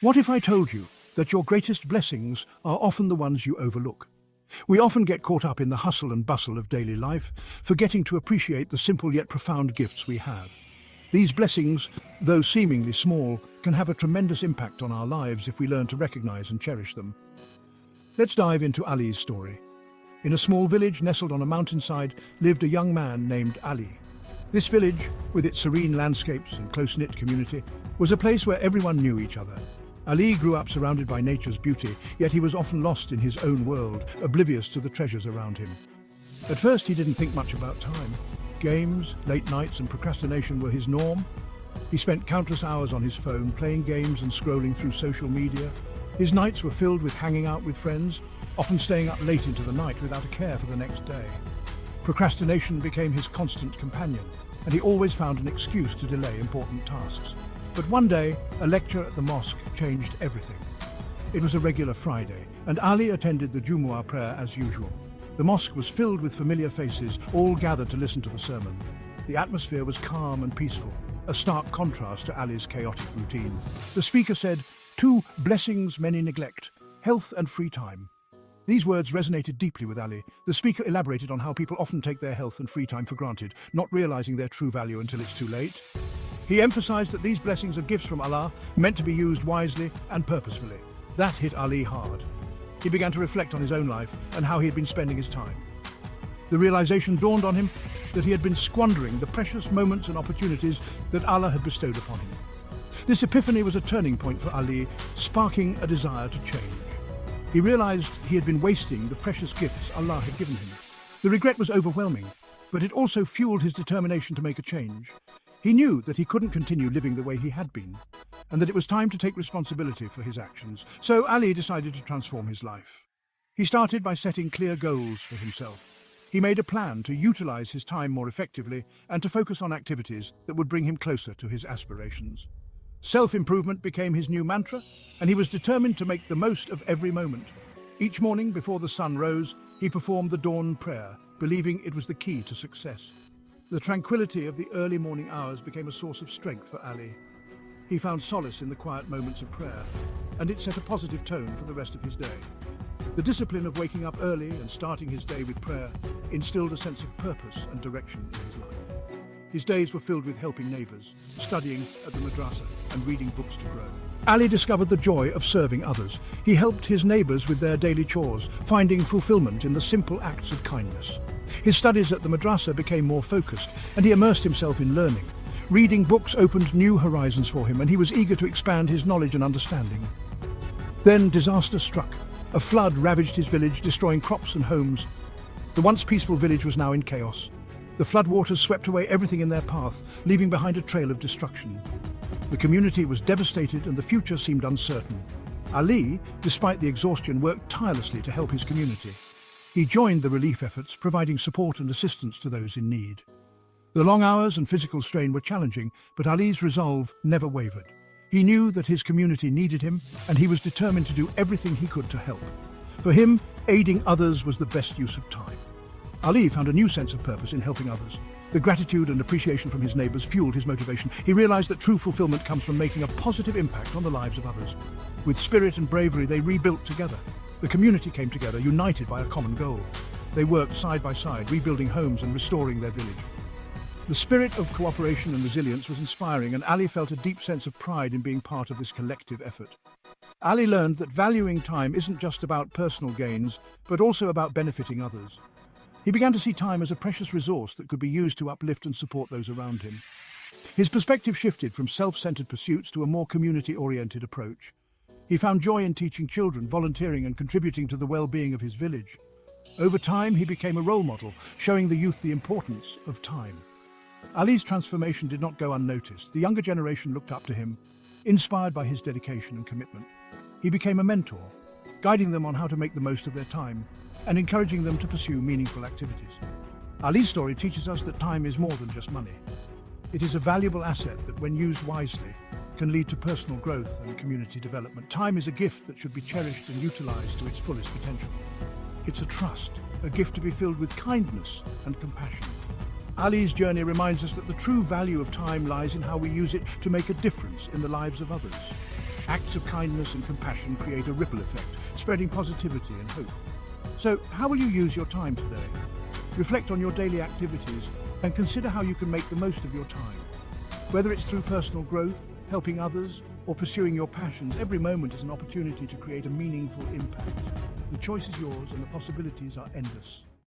What if I told you that your greatest blessings are often the ones you overlook? We often get caught up in the hustle and bustle of daily life, forgetting to appreciate the simple yet profound gifts we have. These blessings, though seemingly small, can have a tremendous impact on our lives if we learn to recognize and cherish them. Let's dive into Ali's story. In a small village nestled on a mountainside lived a young man named Ali. This village, with its serene landscapes and close-knit community, was a place where everyone knew each other. Ali grew up surrounded by nature's beauty, yet he was often lost in his own world, oblivious to the treasures around him. At first, he didn't think much about time. Games, late nights, and procrastination were his norm. He spent countless hours on his phone, playing games and scrolling through social media. His nights were filled with hanging out with friends, often staying up late into the night without a care for the next day. Procrastination became his constant companion, and he always found an excuse to delay important tasks. But one day, a lecture at the mosque changed everything. It was a regular Friday, and Ali attended the Jumu'ah prayer as usual. The mosque was filled with familiar faces, all gathered to listen to the sermon. The atmosphere was calm and peaceful, a stark contrast to Ali's chaotic routine. The speaker said, "Two blessings many neglect, health and free time." These words resonated deeply with Ali. The speaker elaborated on how people often take their health and free time for granted, not realizing their true value until it's too late. He emphasized that these blessings are gifts from Allah, meant to be used wisely and purposefully. That hit Ali hard. He began to reflect on his own life and how he had been spending his time. The realization dawned on him that he had been squandering the precious moments and opportunities that Allah had bestowed upon him. This epiphany was a turning point for Ali, sparking a desire to change. He realized he had been wasting the precious gifts Allah had given him. The regret was overwhelming, but it also fueled his determination to make a change. He knew that he couldn't continue living the way he had been, and that it was time to take responsibility for his actions. So Ali decided to transform his life. He started by setting clear goals for himself. He made a plan to utilize his time more effectively and to focus on activities that would bring him closer to his aspirations. Self-improvement became his new mantra, and he was determined to make the most of every moment. Each morning before the sun rose, he performed the dawn prayer, believing it was the key to success. The tranquility of the early morning hours became a source of strength for Ali. He found solace in the quiet moments of prayer, and it set a positive tone for the rest of his day. The discipline of waking up early and starting his day with prayer instilled a sense of purpose and direction in his life. His days were filled with helping neighbors, studying at the madrasa, and reading books to grow. Ali discovered the joy of serving others. He helped his neighbors with their daily chores, finding fulfillment in the simple acts of kindness. His studies at the madrasa became more focused, and he immersed himself in learning. Reading books opened new horizons for him, and he was eager to expand his knowledge and understanding. Then disaster struck. A flood ravaged his village, destroying crops and homes. The once peaceful village was now in chaos. The floodwaters swept away everything in their path, leaving behind a trail of destruction. The community was devastated, and the future seemed uncertain. Ali, despite the exhaustion, worked tirelessly to help his community. He joined the relief efforts, providing support and assistance to those in need. The long hours and physical strain were challenging, but Ali's resolve never wavered. He knew that his community needed him, and he was determined to do everything he could to help. For him, aiding others was the best use of time. Ali found a new sense of purpose in helping others. The gratitude and appreciation from his neighbors fueled his motivation. He realized that true fulfillment comes from making a positive impact on the lives of others. With spirit and bravery, they rebuilt together. The community came together, united by a common goal. They worked side by side, rebuilding homes and restoring their village. The spirit of cooperation and resilience was inspiring, and Ali felt a deep sense of pride in being part of this collective effort. Ali learned that valuing time isn't just about personal gains, but also about benefiting others. He began to see time as a precious resource that could be used to uplift and support those around him. His perspective shifted from self-centered pursuits to a more community-oriented approach. He found joy in teaching children, volunteering and contributing to the well-being of his village. Over time, he became a role model, showing the youth the importance of time. Ali's transformation did not go unnoticed. The younger generation looked up to him, inspired by his dedication and commitment. He became a mentor, guiding them on how to make the most of their time and encouraging them to pursue meaningful activities. Ali's story teaches us that time is more than just money. It is a valuable asset that, when used wisely, can lead to personal growth and community development. Time is a gift that should be cherished and utilized to its fullest potential. It's a trust, a gift to be filled with kindness and compassion. Ali's journey reminds us that the true value of time lies in how we use it to make a difference in the lives of others. Acts of kindness and compassion create a ripple effect, spreading positivity and hope. So, how will you use your time today? Reflect on your daily activities and consider how you can make the most of your time. Whether it's through personal growth, helping others, or pursuing your passions, every moment is an opportunity to create a meaningful impact. The choice is yours and the possibilities are endless.